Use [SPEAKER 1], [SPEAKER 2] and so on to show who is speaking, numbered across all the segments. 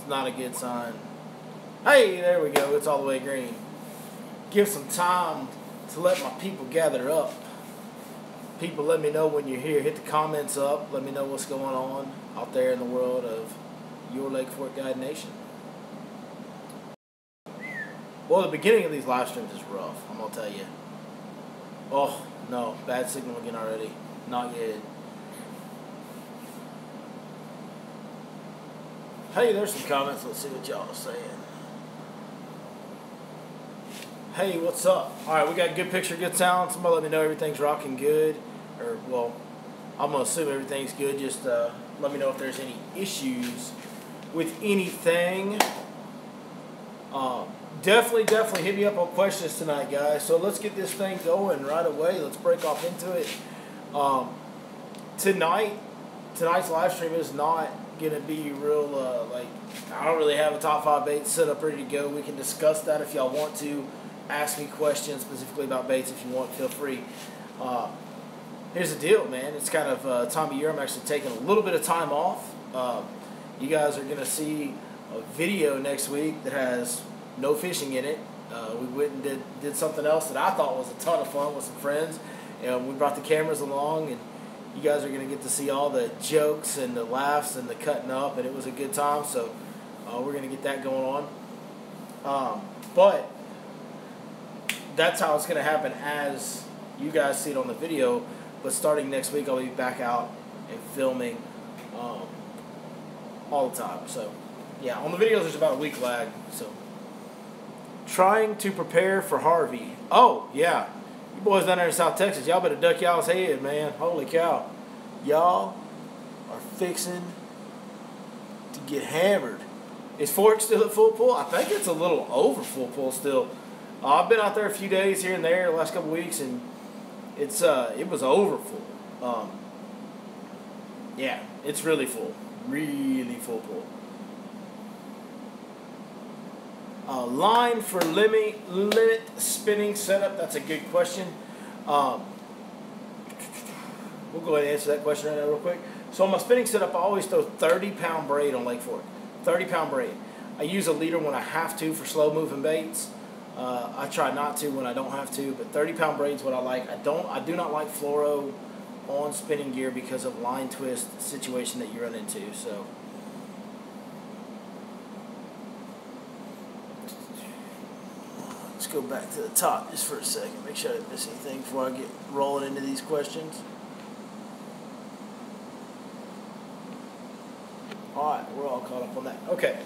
[SPEAKER 1] It's not a good sign. Hey, there we go. It's all the way green. Give some time to let my people gather up. People, let me know when you're here. Hit the comments up. Let me know what's going on out there in the world of your Lake Fork Guide Nation. Well, the beginning of these live streams is rough, I'm going to tell you. Oh, no. Bad signal again already. Not good. Hey, there's some comments. Let's see what y'all are saying. Hey, what's up? All right, we got good picture, good sound. Somebody let me know everything's rocking good. Or, well, I'm going to assume everything's good. Just let me know if there's any issues with anything. Definitely hit me up on questions tonight, guys. So let's get this thing going right away. Let's break off into it. Tonight's live stream is not going to be real, I don't really have a top 5 baits set up ready to go. We can discuss that if y'all want to. Ask me questions specifically about baits if you want. Feel free. Here's the deal, man. It's kind of time of year. I'm actually taking a little bit of time off. You guys are going to see a video next week that has no fishing in it. We went and did something else that I thought was a ton of fun with some friends. And we brought the cameras along, and you guys are going to get to see all the jokes and the laughs and the cutting up, and it was a good time. So we're going to get that going on. But that's how it's going to happen as you guys see it on the video. But starting next week, I'll be back out and filming all the time. So, yeah, on the videos, there's about a week lag. So, trying to prepare for Harvey. Oh, yeah. You boys down there in South Texas, y'all better duck y'all's head, man. Holy cow. Y'all are fixing to get hammered. Is Fork still at full pull? I think it's a little over full pull still. I've been out there a few days here and there the last couple of weeks, and it was over full. Yeah, it's really full. Really full pull. Line for limit spinning setup. That's a good question. We'll go ahead and answer that question right now real quick. So on my spinning setup, I always throw 30-pound braid on Lake Fork. 30-pound braid. I use a leader when I have to for slow-moving baits. I try not to when I don't have to, but 30-pound braid is what I like. I do not like fluoro on spinning gear because of line twist situation that you run into. So let's go back to the top just for a second. Make sure I didn't miss anything before I get rolling into these questions. All right, we're all caught up on that. Okay,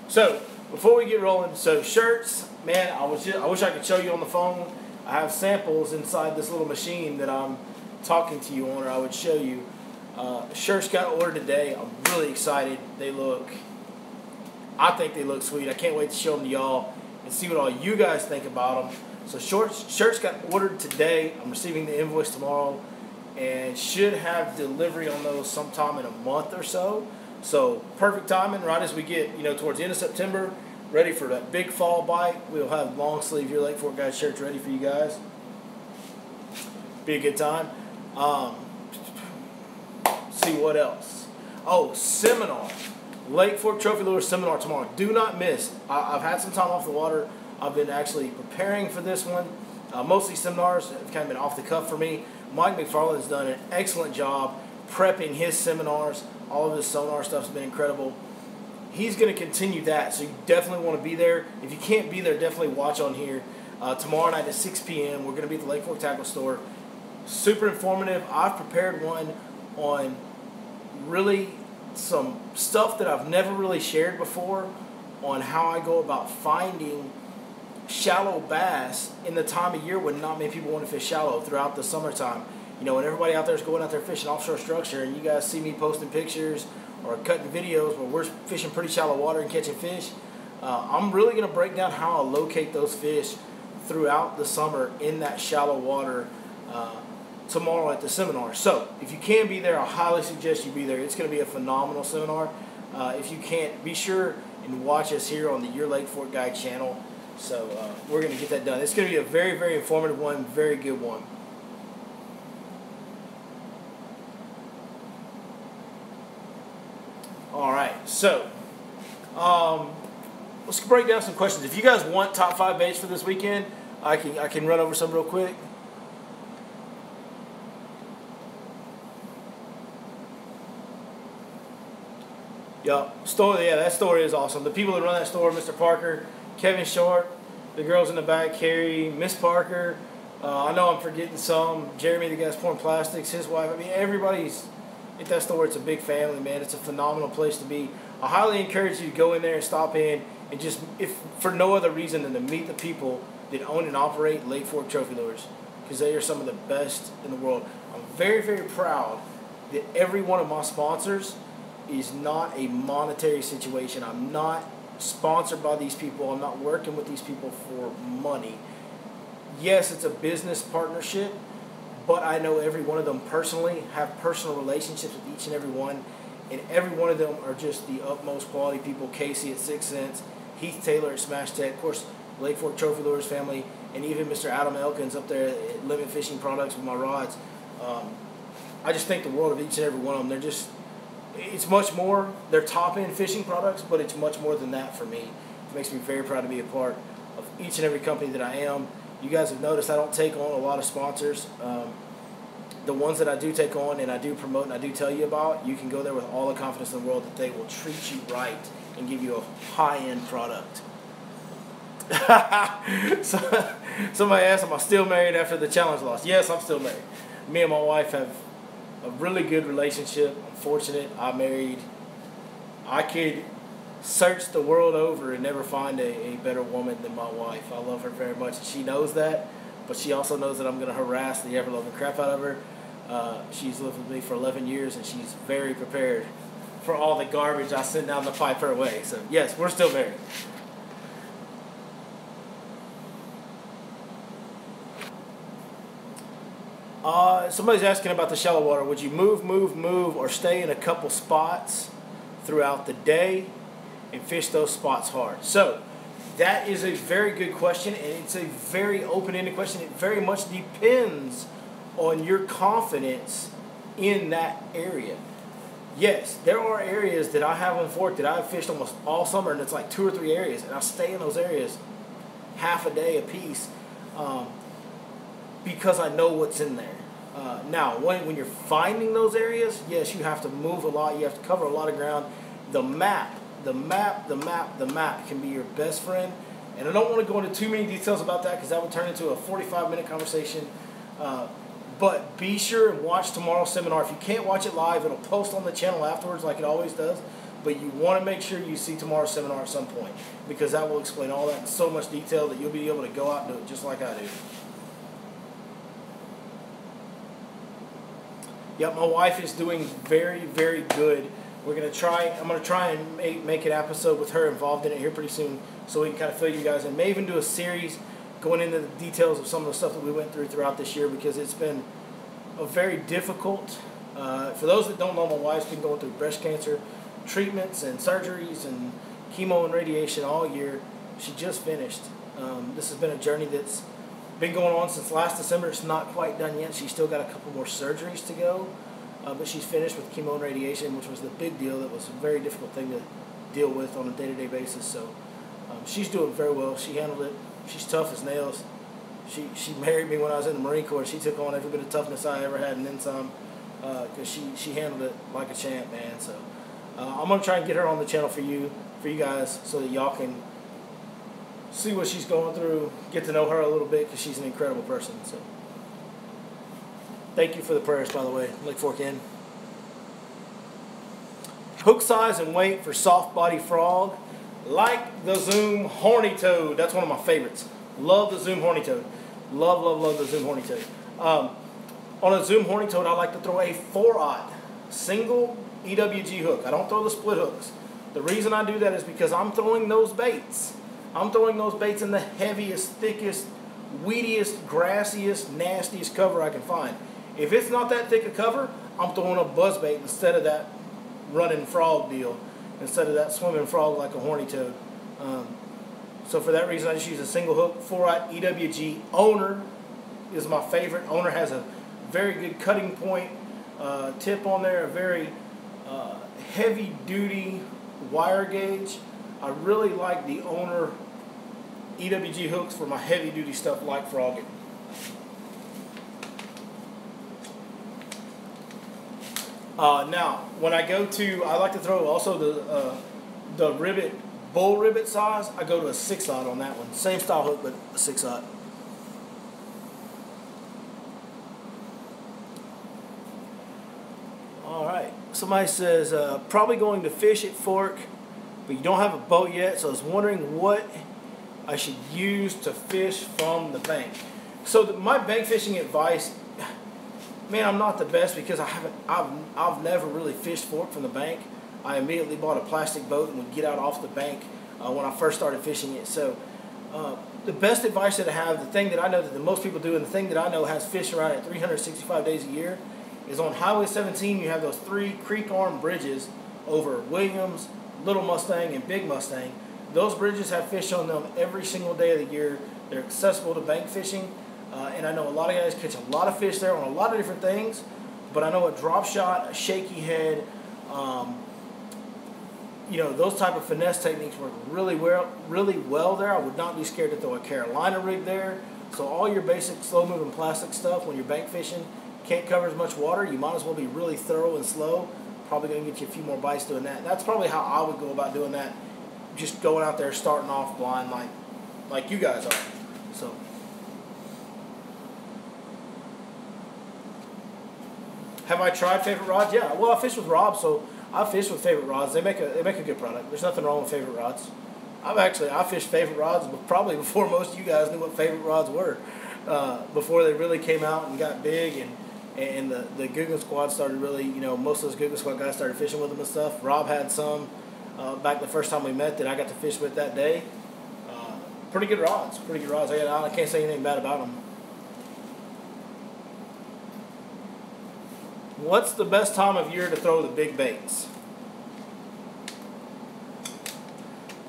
[SPEAKER 1] so before we get rolling, so shirts, man, I wish I could show you on the phone. I have samples inside this little machine that I'm talking to you on, or I would show you. Shirts got ordered today. I'm really excited. I think they look sweet. I can't wait to show them to y'all and see what all you guys think about them. So shirts got ordered today. I'm receiving the invoice tomorrow and should have delivery on those sometime in a month or so. So perfect timing, right as we get towards the end of September, ready for that big fall bite. We'll have long sleeve Your Lake Fork Guide shirts ready for you guys. Be a good time. See what else. Oh, seminar. Lake Fork Trophy Lure seminar tomorrow. Do not miss. I've had some time off the water. I've been actually preparing for this one. Mostly seminars have kind of been off the cuff for me. Mike McFarland's done an excellent job prepping his seminars. All of his sonar stuff's been incredible. He's going to continue that, so you definitely want to be there. If you can't be there, definitely watch on here. Tomorrow night at 6 p.m., we're going to be at the Lake Fork Tackle Store. Super informative. I've prepared one on really some stuff that I've never really shared before on how I go about finding shallow bass in the time of year when not many people want to fish shallow throughout the summertime. When everybody out there is going out there fishing offshore structure, and you guys see me posting pictures or cutting videos where we're fishing pretty shallow water and catching fish, I'm really going to break down how I locate those fish throughout the summer in that shallow water tomorrow at the seminar. So if you can be there, I highly suggest you be there. It's going to be a phenomenal seminar. If you can't, be sure and watch us here on the Your Lake Fork Guide channel. So we're going to get that done. It's going to be a very, very informative one, very good one. All right, so Um, let's break down some questions. If you guys want top 5 baits for this weekend, I can run over some real quick. Yeah, that story is awesome. The people that run that store, Mr. Parker, Kevin Short, the girls in the back, Carrie, Miss Parker. I know I'm forgetting some. Jeremy, the guy's pouring plastics, his wife. I mean, everybody's at that store. It's a big family, man. It's a phenomenal place to be. I highly encourage you to go in there and stop in and just, if for no other reason than to meet the people that own and operate Lake Fork Trophy Lures, because they are some of the best in the world. I'm very, very proud that every one of my sponsors is not a monetary situation. I'm not sponsored by these people. I'm not working with these people for money. Yes, it's a business partnership, but I know every one of them personally, have personal relationships with each and every one, and every one of them are just the utmost quality people. Casey at 6 Cents, Heath Taylor at Smash Tech, of course, Lake Fork Trophy Lures family, and even Mr. Adam Elkins up there at Limit Fishing Products with my rods. I just think the world of each and every one of them. They're just, it's much more. They're top-end fishing products, but it's much more than that for me. It makes me very proud to be a part of each and every company that I am. You guys have noticed I don't take on a lot of sponsors. The ones that I do take on and I do promote and I do tell you about, you can go there with all the confidence in the world that they will treat you right and give you a high-end product. So, somebody asked, am I still married after the challenge loss? Yes, I'm still married. Me and my wife have a really good relationship. I'm fortunate. I could search the world over and never find a better woman than my wife. I love her very much. She knows that, but she also knows that I'm going to harass the ever-loving crap out of her. She's lived with me for 11 years, and she's very prepared for all the garbage I send down the pipe her way. So, yes, we're still married. Somebody's asking about the shallow water. Would you move, or stay in a couple spots throughout the day and fish those spots hard? So that is a very good question, and it's a very open-ended question. It very much depends on your confidence in that area. Yes, there are areas that I have on Fork that I've fished almost all summer, and it's like 2 or 3 areas, and I stay in those areas half a day a piece because I know what's in there. Now, when you're finding those areas, yes, you have to move a lot. You have to cover a lot of ground. The map can be your best friend. And I don't want to go into too many details about that because that would turn into a 45-minute conversation. But be sure and watch tomorrow's seminar. If you can't watch it live, it'll post on the channel afterwards like it always does. But you want to make sure you see tomorrow's seminar at some point because that will explain all that in so much detail that you'll be able to go out and do it just like I do. Yep, my wife is doing very, very good. I'm going to try and make an episode with her involved in it here pretty soon so we can kind of fill you guys in. May even do a series going into the details of some of the stuff that we went through throughout this year because it's been a very difficult. For those that don't know, my wife's been going through breast cancer treatments and surgeries and chemo and radiation all year. She just finished. This has been a journey that's been going on since last December. It's not quite done yet. She's still got a couple more surgeries to go, but she's finished with chemo and radiation, which was the big deal. That was a very difficult thing to deal with on a day-to-day basis. So she's doing very well. She handled it. She's tough as nails. She married me when I was in the Marine Corps. She took on every bit of toughness I ever had and then some because she handled it like a champ, man. So I'm going to try and get her on the channel for you guys so that y'all can see what she's going through, get to know her a little bit because she's an incredible person. So, thank you for the prayers, by the way, Lake Fork Inn. Hook size and weight for soft body frog, like the Zoom Horny Toad. That's one of my favorites. Love the Zoom Horny Toad. Love the Zoom Horny Toad. On a Zoom Horny Toad, I like to throw a 4/0 single EWG hook. I don't throw the split hooks. The reason I do that is because I'm throwing those baits. I'm throwing those baits in the heaviest, thickest, weediest, grassiest, nastiest cover I can find. If it's not that thick a cover, I'm throwing a buzzbait instead of that running frog deal, instead of that swimming frog like a horny toad. So for that reason, I just use a single hook, 4/0 EWG. Owner is my favorite. Owner has a very good cutting point tip on there, a very heavy-duty wire gauge. I really like the Owner EWG hooks for my heavy duty stuff like frogging. Now, when I go to, I like to throw also the rivet, bull rivet size. I go to a 6/0 on that one. Same style hook, but a 6/0. All right. Somebody says probably going to fish at Fork, but you don't have a boat yet. So I was wondering what I should use to fish from the bank. So my bank fishing advice. Man, I'm not the best because I've never really fished Fork from the bank. I immediately bought a plastic boat and would get out off the bank when I first started fishing it. So the best advice that I have, the thing that I know that the most people do, and the thing that I know has fish around it 365 days a year, is on Highway 17 you have those 3 creek arm bridges over Williams, Little Mustang, and Big Mustang. Those bridges have fish on them every single day of the year. They're accessible to bank fishing. And I know a lot of guys catch a lot of fish there on a lot of different things, but I know a drop shot, a shaky head, those type of finesse techniques work really well there. I would not be scared to throw a Carolina rig there. So all your basic slow-moving plastic stuff, when you're bank fishing, can't cover as much water. You might as well be really thorough and slow. Probably going to get you a few more bites doing that. That's probably how I would go about doing that. Just going out there, starting off blind like you guys are. So. Have I tried Favorite Rods? Yeah. Well, I fish with Rob, so I fish with Favorite Rods. They make a good product. There's nothing wrong with Favorite Rods. I fished Favorite Rods probably before most of you guys knew what Favorite Rods were. Before they really came out and got big, and the Googan Squad started really, most of those Googan Squad guys started fishing with them and stuff. Rob had some back the first time we met that I got to fish with that day. Pretty good rods. I can't say anything bad about them. What's the best time of year to throw the big baits?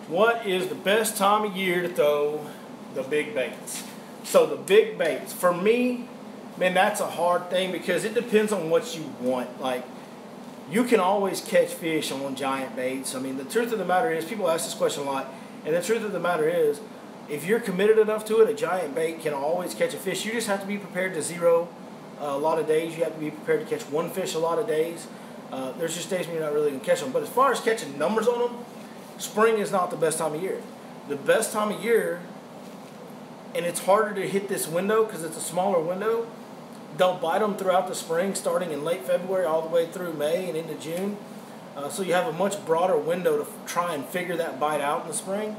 [SPEAKER 1] What is the best time of year to throw the big baits? So the big baits, for me, man, that's a hard thing because it depends on what you want. Like, you can always catch fish on giant baits. I mean, the truth of the matter is, people ask this question a lot, and the truth of the matter is, if you're committed enough to it, a giant bait can always catch a fish. You just have to be prepared to zero a lot of days. You have to be prepared to catch one fish a lot of days. There's just days when you're not really going to catch them. But as far as catching numbers on them, spring is not the best time of year. The best time of year, and it's harder to hit this window because it's a smaller window, they'll bite them throughout the spring, starting in late February all the way through May and into June. So you have a much broader window to try and figure that bite out in the spring.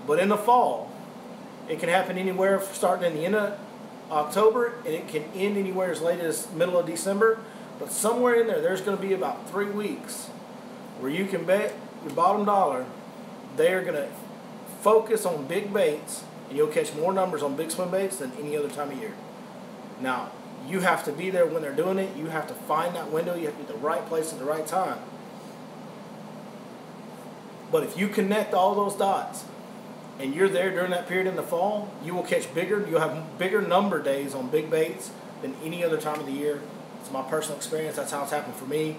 [SPEAKER 1] But in the fall, it can happen anywhere starting in the end of October, and it can end anywhere as late as middle of December. But somewhere in there's going to be about 3 weeks where you can bet your bottom dollar they are going to focus on big baits, and you'll catch more numbers on big swim baits than any other time of year. Now, you have to be there when they're doing it. You have to find that window. You have to be at the right place at the right time. But if you connect all those dots, and you're there during that period in the fall, you will catch you'll have bigger number days on big baits than any other time of the year. It's my personal experience. That's how it's happened for me.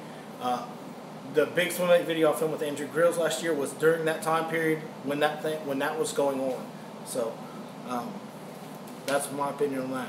[SPEAKER 1] The big swim bait video I filmed with Andrew Grills last year was during that time period when that was going on. So that's my opinion on that.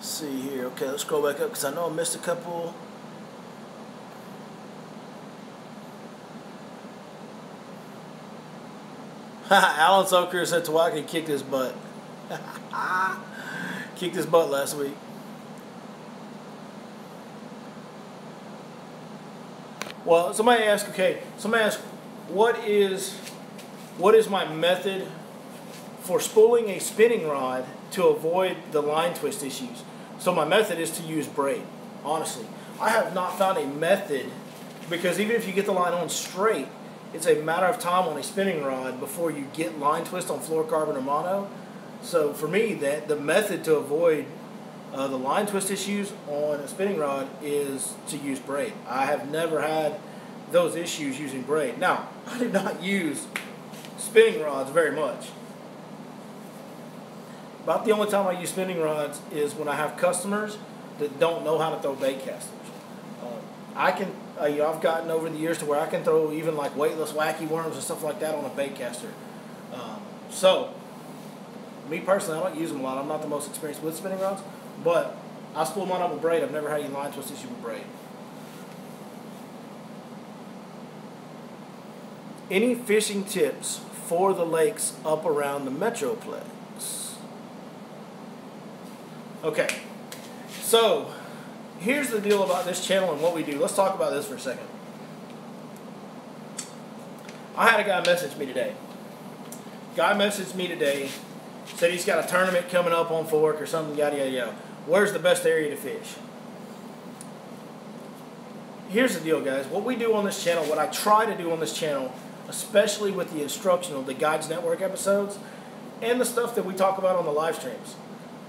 [SPEAKER 1] See here. Okay, let's scroll back up because I know I missed a couple. Alan Soker said Tawaki kicked his butt. Kicked his butt last week. Well, somebody asked, what is my method for spooling a spinning rod to avoid the line twist issues? So my method is to use braid, honestly. I have not found a method, because even if you get the line on straight, it's a matter of time on a spinning rod before you get line twist on fluorocarbon or mono. So for me, the method to avoid The line twist issues on a spinning rod is to use braid. I have never had those issues using braid. Now, I do not use spinning rods very much. About the only time I use spinning rods is when I have customers that don't know how to throw bait casters. I've gotten over the years to where I can throw even like weightless wacky worms and stuff like that on a bait caster. So, me personally, I don't use them a lot. I'm not the most experienced with spinning rods, but I spool mine up with braid. I've never had any line twist issue with braid. Any fishing tips for the lakes up around the Metroplex? Okay, so here's the deal about this channel and what we do. Let's talk about this for a second. I had a guy message me today. Said he's got a tournament coming up on Fork or something, yada, yada, yada. Where's the best area to fish? Here's the deal, guys. What we do on this channel, what I try to do on this channel, especially with the instructional, the Guides Network episodes, and the stuff that we talk about on the live streams,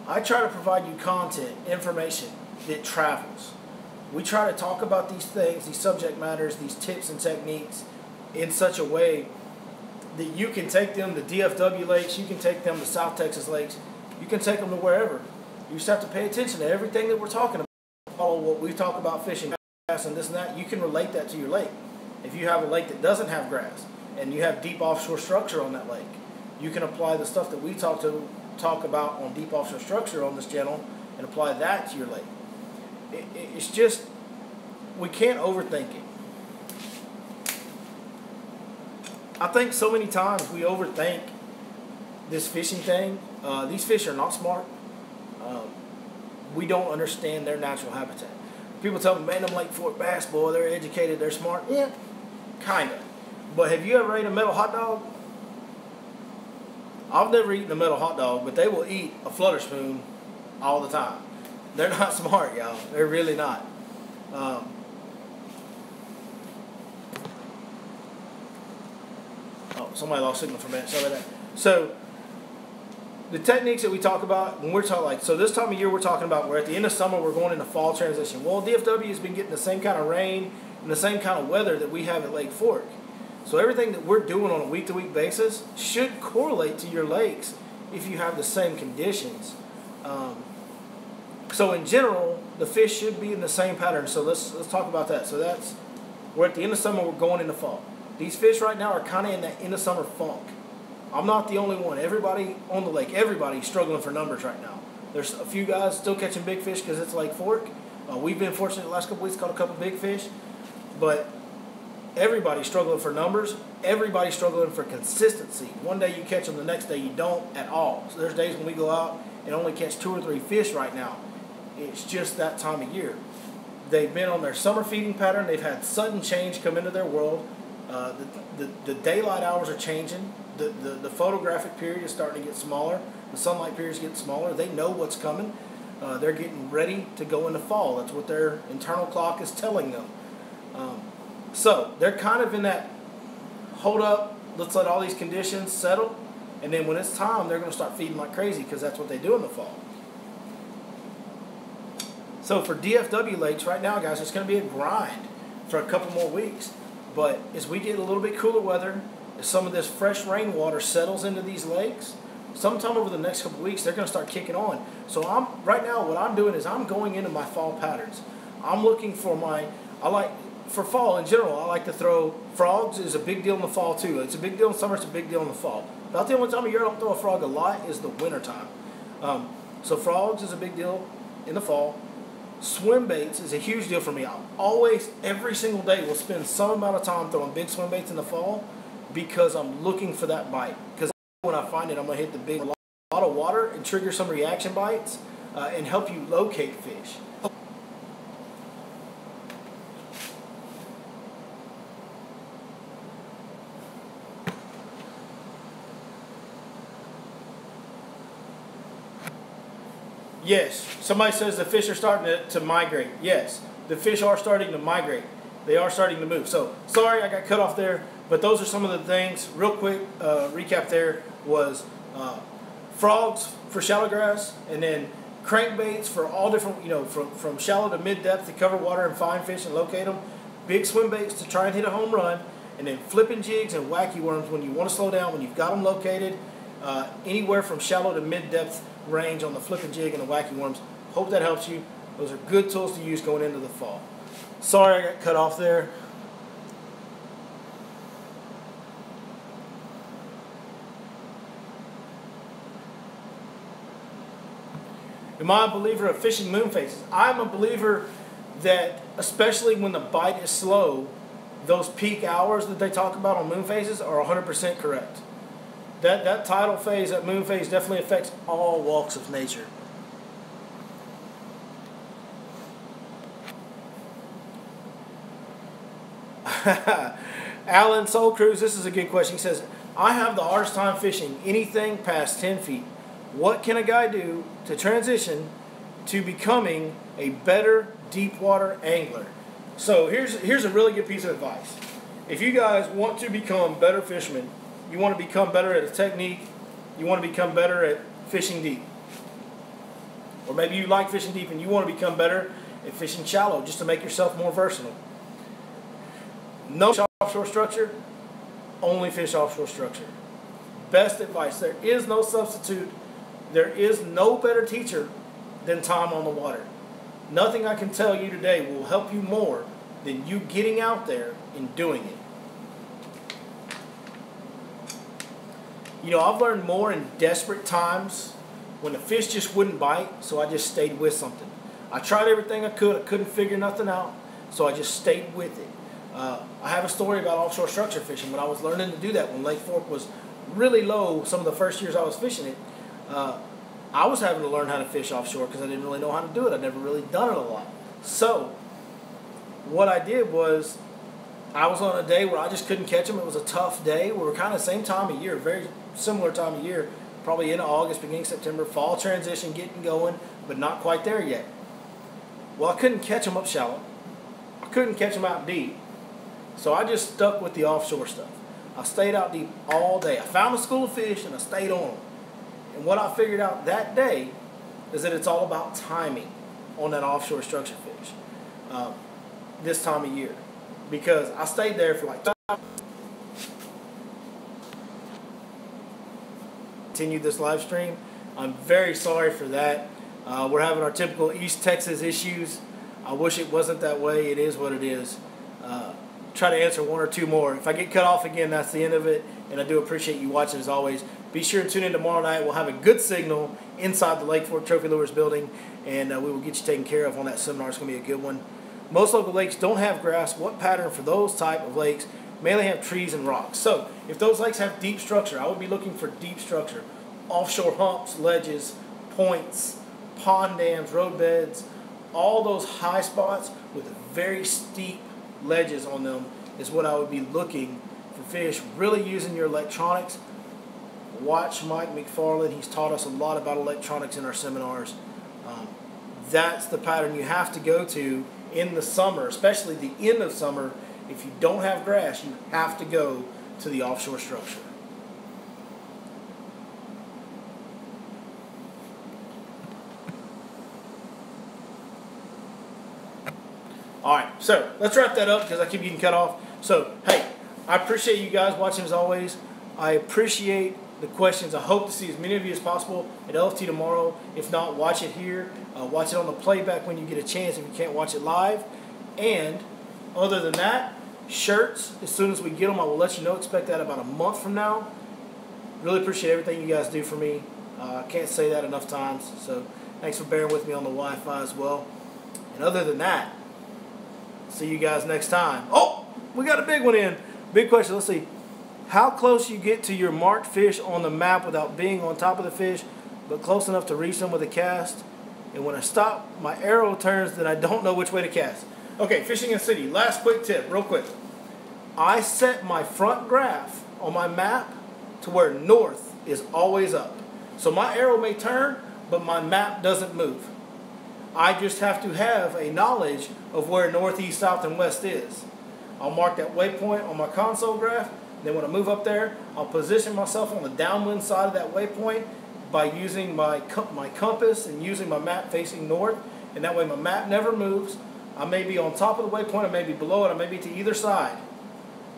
[SPEAKER 1] I try to provide you content, information that travels. We try to talk about these things, these subject matters, these tips and techniques in such a way that you can take them to DFW lakes, you can take them to South Texas lakes, you can take them to wherever. You just have to pay attention to everything that we're talking about. Follow what we talk about fishing, grass, and this and that. You can relate that to your lake. If you have a lake that doesn't have grass and you have deep offshore structure on that lake, you can apply the stuff that we talk about on deep offshore structure on this channel and apply that to your lake. It's just, we can't overthink it. I think so many times we overthink this fishing thing. These fish are not smart. We don't understand their natural habitat. People tell me, man, them Lake Fork bass, boy, they're educated, they're smart. Yeah, kind of. But have you ever ate a metal hot dog? I've never eaten a metal hot dog, but they will eat a flutter spoon all the time. They're not smart, y'all. They're really not. Oh, somebody lost signal for a minute. Sorry about that. So, the techniques that we talk about, when we're talking, like, so this time of year we're talking about, we're at the end of summer, we're going into fall transition. Well, DFW has been getting the same kind of rain and the same kind of weather that we have at Lake Fork. So everything that we're doing on a week-to-week basis should correlate to your lakes if you have the same conditions. So in general, the fish should be in the same pattern. So let's talk about that. So we're at the end of summer, we're going into fall. These fish right now are kind of in that end of summer funk. I'm not the only one. Everybody on the lake, everybody's struggling for numbers right now. There's a few guys still catching big fish because it's Lake Fork. We've been fortunate the last couple weeks, caught a couple big fish. But everybody's struggling for numbers. Everybody's struggling for consistency. One day you catch them, the next day you don't at all. So there's days when we go out and only catch 2 or 3 fish right now. It's just that time of year. They've been on their summer feeding pattern. They've had sudden change come into their world. The daylight hours are changing. The photographic period is starting to get smaller. The sunlight period is getting smaller. They know what's coming. They're getting ready to go into fall. That's what their internal clock is telling them. So they're kind of in that hold up, let's let all these conditions settle, and then when it's time, they're going to start feeding like crazy because that's what they do in the fall. So for DFW lakes right now, guys, it's going to be a grind for a couple more weeks. But as we get a little bit cooler weather, as some of this fresh rainwater settles into these lakes, sometime over the next couple weeks, they're going to start kicking on. So right now, what I'm doing is I'm going into my fall patterns. I'm looking for for fall in general, I like to throw frogs. Is a big deal in the fall too. It's a big deal in summer, it's a big deal in the fall. About the only time of year I don't throw a frog a lot is the winter time. So frogs is a big deal in the fall. Swim baits is a huge deal for me. I always, every single day, will spend some amount of time throwing big swim baits in the fall because I'm looking for that bite. Because when I find it, I'm going to hit the big, a lot of water and trigger some reaction bites and help you locate fish. Yes, somebody says the fish are starting to migrate. Yes, the fish are starting to migrate. They are starting to move. So, sorry I got cut off there, but those are some of the things. Real quick, recap there was frogs for shallow grass, and then crankbaits for all different, from shallow to mid-depth to cover water and find fish and locate them. Big swim baits to try and hit a home run. And then flipping jigs and wacky worms when you want to slow down, when you've got them located, anywhere from shallow to mid-depth range on the flipping jig and the wacky worms. Hope that helps you. Those are good tools to use going into the fall. Sorry I got cut off there. Am I a believer of fishing moon phases? I'm a believer that, especially when the bite is slow, those peak hours that they talk about on moon phases are 100% correct. That tidal phase, that moon phase, definitely affects all walks of nature. Alan Soul Cruise, this is a good question. He says, I have the hardest time fishing anything past 10 feet. What can a guy do to transition to becoming a better deep water angler? So here's a really good piece of advice. If you guys want to become better fishermen, you want to become better at a technique, you want to become better at fishing deep, or maybe you like fishing deep and you want to become better at fishing shallow just to make yourself more versatile. No offshore structure, only fish offshore structure. Best advice. There is no substitute. There is no better teacher than time on the water. Nothing I can tell you today will help you more than you getting out there and doing it. I've learned more in desperate times when the fish just wouldn't bite, so I just stayed with something. I tried everything I could. I couldn't figure nothing out, so I just stayed with it. I have a story about offshore structure fishing. When I was learning to do that, when Lake Fork was really low, some of the first years I was fishing it, I was having to learn how to fish offshore because I didn't really know how to do it. I'd never really done it a lot. So what I did was I was on a day where I just couldn't catch them. It was a tough day. We were kind of the same time of year, very similar time of year, probably in August, beginning September, fall transition, getting going, but not quite there yet. Well, I couldn't catch them up shallow. I couldn't catch them out deep. So I just stuck with the offshore stuff. I stayed out deep all day. I found a school of fish and I stayed on them. And what I figured out that day is that it's all about timing on that offshore structure fish this time of year. Because I stayed there for like continued this live stream. I'm very sorry for that. We're having our typical East Texas issues. I wish it wasn't that way. It is what it is. Try to answer one or two more. If I get cut off again, that's the end of it. And I do appreciate you watching as always. Be sure to tune in tomorrow night. We'll have a good signal inside the Lake Fork Trophy Lures building, and we will get you taken care of on that seminar. It's going to be a good one. Most local lakes don't have grass. What pattern for those type of lakes mainly have trees and rocks? So if those lakes have deep structure, I would be looking for deep structure. Offshore humps, ledges, points, pond dams, road beds, all those high spots with very steep ledges on them is what I would be looking for fish. Really using your electronics. Watch Mike McFarland. He's taught us a lot about electronics in our seminars. That's the pattern you have to go to in the summer, especially the end of summer. If you don't have grass, you have to go to the offshore structure. All right, so let's wrap that up because I keep getting cut off. So, hey, I appreciate you guys watching as always. I appreciate the questions. I hope to see as many of you as possible at LFT tomorrow. If not, watch it here. Watch it on the playback when you get a chance if you can't watch it live. And other than that, shirts, as soon as we get them, I will let you know. Expect that about a month from now. Really appreciate everything you guys do for me. I can't say that enough times. So thanks for bearing with me on the Wi-Fi as well. And other than that, see you guys next time. Oh, we got a big one in. Big question. Let's see. How close you get to your marked fish on the map without being on top of the fish, but close enough to reach them with a cast. And when I stop, my arrow turns, then I don't know which way to cast. Okay, fishing in the city. Last quick tip, real quick. I set my front graph on my map to where north is always up. So my arrow may turn, but my map doesn't move. I just have to have a knowledge of where north, east, south, and west is. I'll mark that waypoint on my console graph. Then when I move up there, I'll position myself on the downwind side of that waypoint. by using my compass and using my map facing north, and that way my map never moves. I may be on top of the waypoint, I may be below it, I may be to either side,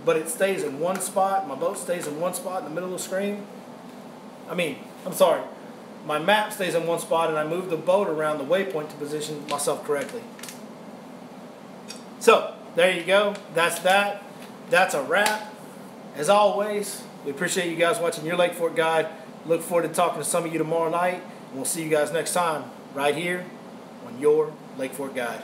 [SPEAKER 1] but it stays in one spot. My boat stays in one spot in the middle of the screen. My map stays in one spot, and I move the boat around the waypoint to position myself correctly. So, there you go. That's that. That's a wrap. As always, we appreciate you guys watching your Lake Fork Guide. Look forward to talking to some of you tomorrow night, and we'll see you guys next time right here on your Lake Fork Guide.